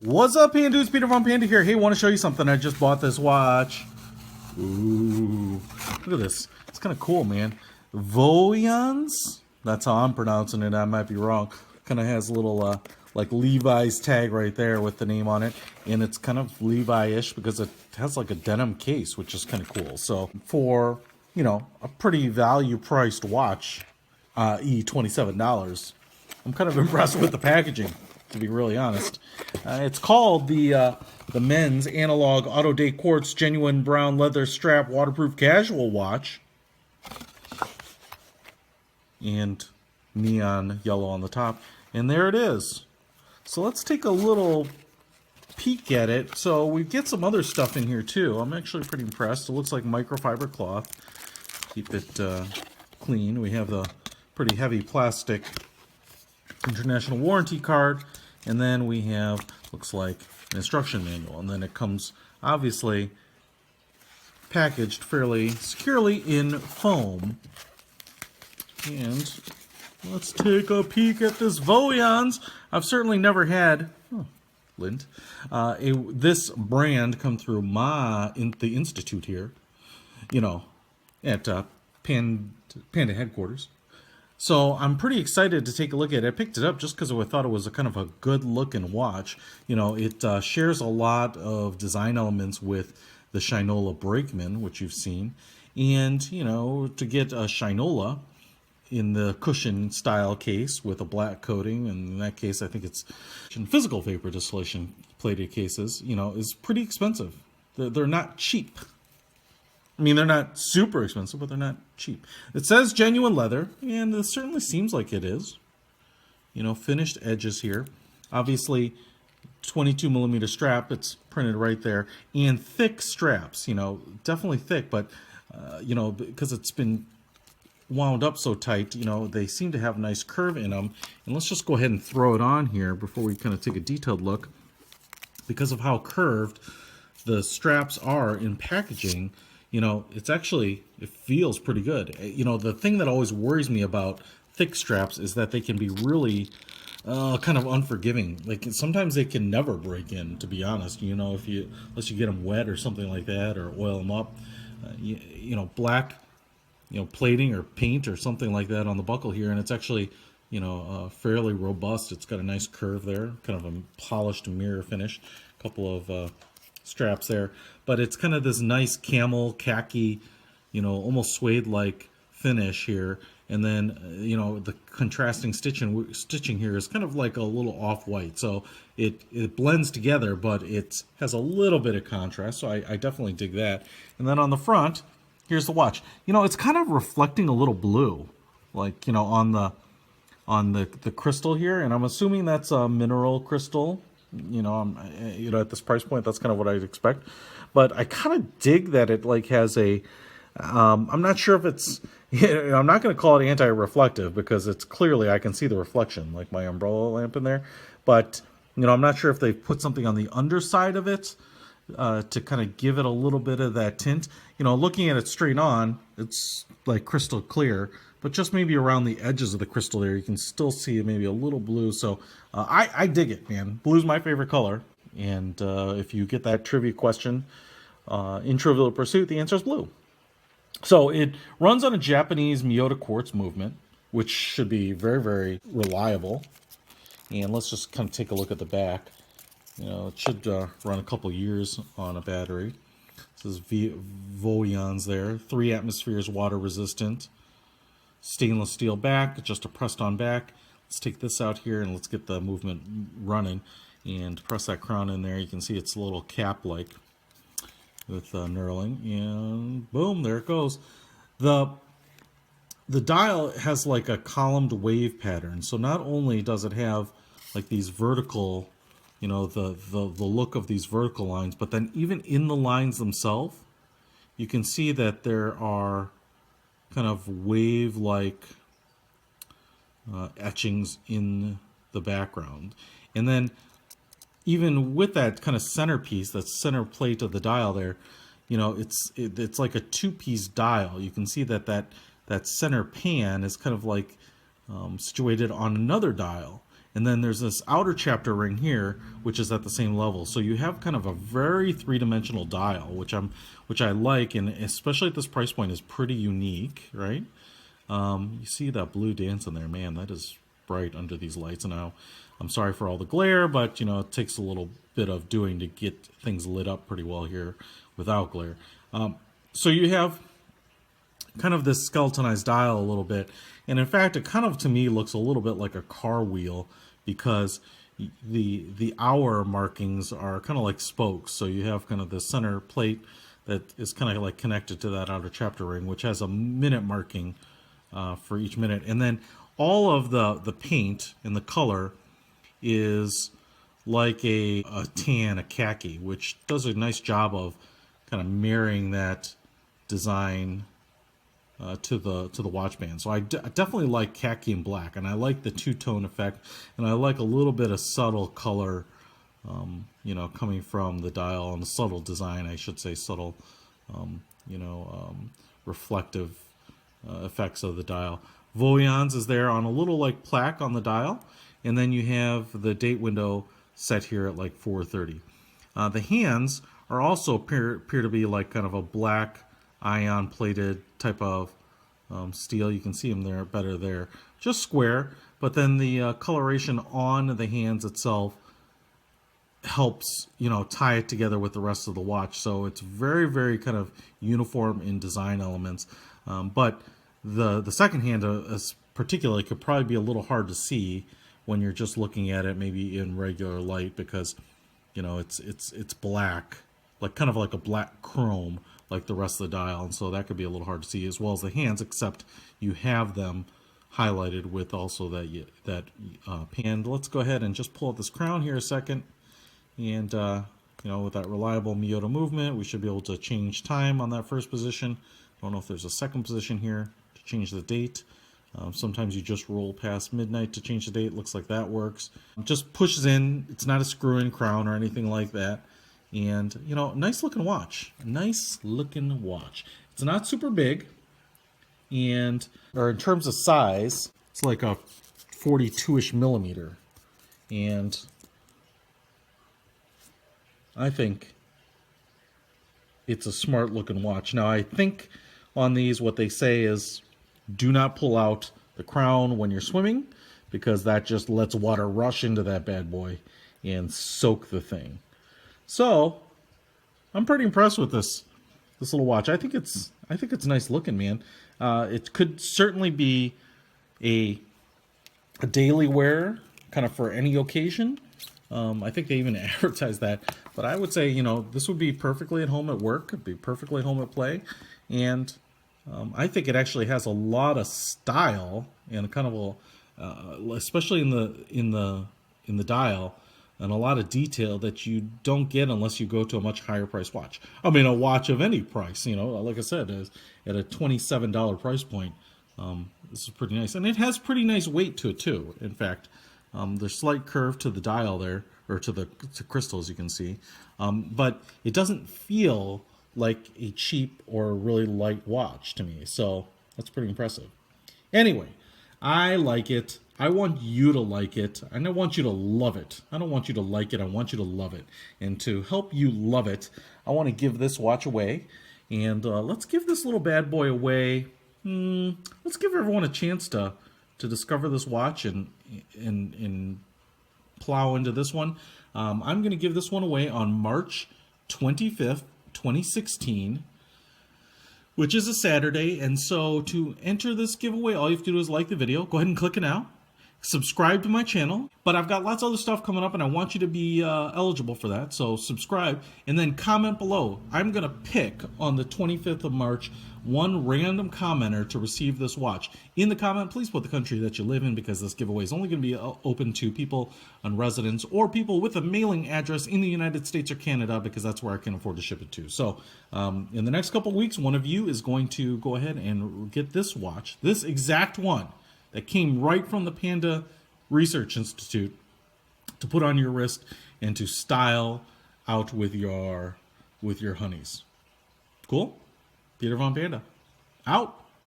What's up, Panda dudes? Peter from Panda here. Hey, want to show you something. I just bought this watch. Ooh, look at this. It's kind of cool, man. Voeons? That's how I'm pronouncing it. I might be wrong. Kind of has a little, like Levi's tag right there with the name on it. And it's kind of Levi-ish because it has like a denim case, which is kind of cool. So for, you know, a pretty value-priced watch, $27, I'm kind of impressed with the packaging, to be really honest. It's called the men's analog auto date quartz genuine brown leather strap waterproof casual watch, and neon yellow on the top, and there it is. So let's take a little peek at it. So we get some other stuff in here too. I'm actually pretty impressed. It looks like microfiber cloth. Keep it clean. We have the pretty heavy plastic international warranty card, and then we have, looks like, an instruction manual, and then it comes obviously packaged fairly securely in foam. And let's take a peek at this Voeons. I've certainly never had lint this brand come through the institute here, you know, at Panda headquarters. So I'm pretty excited to take a look at it. I picked it up just because I thought it was a kind of a good looking watch. You know, it shares a lot of design elements with the Shinola Brakeman, which you've seen. And, you know, to get a Shinola in the cushion style case with a black coating, and in that case I think it's in physical vapor distillation plated cases, you know, is pretty expensive. They're not cheap. I mean, they're not super expensive, but they're not cheap. It says genuine leather, and it certainly seems like it is. You know, finished edges here. Obviously, 22 millimeter strap, it's printed right there. And thick straps, you know, definitely thick, but, you know, because it's been wound up so tight, you know, they seem to have a nice curve in them. And let's just go ahead and throw it on here before we kind of take a detailed look. Because of how curved the straps are in packaging, you know, it's actually, it feels pretty good. You know, the thing that always worries me about thick straps is that they can be really kind of unforgiving. Like, sometimes they can never break in, to be honest, you know, unless you get them wet or something like that, or oil them up. You know, black, you know, plating or paint or something like that on the buckle here, and it's actually, you know, fairly robust. It's got a nice curve there, kind of a polished mirror finish. A couple of straps there, but it's kind of this nice camel khaki, you know, almost suede-like finish here, and then you know, the contrasting stitching here is kind of like a little off-white, so it blends together, but it has a little bit of contrast, so I definitely dig that. And then on the front, here's the watch. You know, it's kind of reflecting a little blue, like, you know, on the crystal here, and I'm assuming that's a mineral crystal. You know, you know, at this price point, that's kind of what I'd expect. But I kind of dig that it like has a. I'm not sure if it's. You know, I'm not going to call it anti-reflective because it's clearly, I can see the reflection, like my umbrella lamp in there. But you know, I'm not sure if they put something on the underside of it to kind of give it a little bit of that tint. You know, looking at it straight on, it's like crystal clear. But just maybe around the edges of the crystal there, you can still see maybe a little blue. So I dig it, man. Blue's my favorite color. And if you get that trivia question in Trivial Pursuit, the answer is blue. So it runs on a Japanese MIYOTA quartz movement, which should be very, very reliable. And let's just kind of take a look at the back. You know, it should run a couple years on a battery. This is Voeons there. 3 atmospheres water resistant. Stainless steel back, just a pressed on back. Let's take this out here and let's get the movement running and press that crown in there. You can see it's a little cap like with knurling, and boom, there it goes. The dial has like a columned wave pattern, so not only does it have like these vertical, you know, the look of these vertical lines, but then even in the lines themselves, you can see that there are kind of wave-like etchings in the background. And then even with that kind of centerpiece, that center plate of the dial there, you know, it's like a 2-piece dial. You can see that center pan is kind of like situated on another dial. And then there's this outer chapter ring here, which is at the same level. So you have kind of a very three-dimensional dial, which I like, and especially at this price point is pretty unique, right? You see that blue dancing there, man, that is bright under these lights. Now, I'm sorry for all the glare, but it takes a little bit of doing to get things lit up pretty well here without glare. So you have kind of this skeletonized dial a little bit, and in fact, it kind of to me looks a little bit like a car wheel, because the hour markings are kind of like spokes. So you have kind of the center plate that is kind of like connected to that outer chapter ring, which has a minute marking for each minute. And then all of the paint and the color is like a tan, a khaki, which does a nice job of kind of marrying that design to the watch band. So I definitely like khaki and black, and I like the two-tone effect, and I like a little bit of subtle color, coming from the dial, and the subtle design, I should say, subtle, reflective effects of the dial. Voeons is there on a little like plaque on the dial, and then you have the date window set here at like 4:30. The hands are also appear to be like kind of a black ion plated type of steel. You can see them there better there, just square, but then the coloration on the hands itself helps tie it together with the rest of the watch. So it's very, very kind of uniform in design elements, but the second hand particularly could probably be a little hard to see when you're just looking at it maybe in regular light, because it's black, like kind of like a black chrome like the rest of the dial, and so that could be a little hard to see, as well as the hands, except you have them highlighted with also that Panda. Let's go ahead and just pull out this crown here a second, and with that reliable MIYOTA movement, we should be able to change time on that first position. I don't know if there's a second position here to change the date. Sometimes you just roll past midnight to change the date. Looks like that works. Just pushes in. It's not a screw-in crown or anything like that. And, nice looking watch. Nice looking watch. It's not super big. Or in terms of size, it's like a 42-ish millimeter. And I think it's a smart looking watch. Now, I think on these, what they say is do not pull out the crown when you're swimming, because that just lets water rush into that bad boy and soak the thing. So I'm pretty impressed with this little watch. I think it's nice looking, man. It could certainly be a daily wear, kind of for any occasion. I think they even advertise that, but I would say this would be perfectly at home at work. It'd be perfectly at home at play, and I think it actually has a lot of style and kind of especially in the dial, and a lot of detail that you don't get unless you go to a much higher price watch. I mean, a watch of any price, like I said, is at a $27 price point. This is pretty nice, and it has pretty nice weight to it too. In fact, there's slight curve to the dial there, or to crystal, as you can see, but it doesn't feel like a cheap or really light watch to me. So that's pretty impressive. Anyway, I like it. I want you to like it, and I want you to love it. I don't want you to like it, I want you to love it. And to help you love it, I want to give this watch away. And let's give this little bad boy away. Let's give everyone a chance to discover this watch and plow into this one. I'm going to give this one away on March 25th, 2016. Which is a Saturday, and so to enter this giveaway, all you have to do is like the video. Go ahead and click it now. Subscribe to my channel, but I've got lots of other stuff coming up, and I want you to be eligible for that, so subscribe, and then comment below. I'm going to pick on the 25th of March one random commenter to receive this watch. In the comment, please put the country that you live in, because this giveaway is only going to be open to people on residence or people with a mailing address in the United States or Canada, because that's where I can afford to ship it to. So in the next couple weeks, one of you is going to go ahead and get this watch, this exact one that came right from the Panda Research Institute, to put on your wrist and to style out with your honeys. Cool? Peter Von Panda. Out.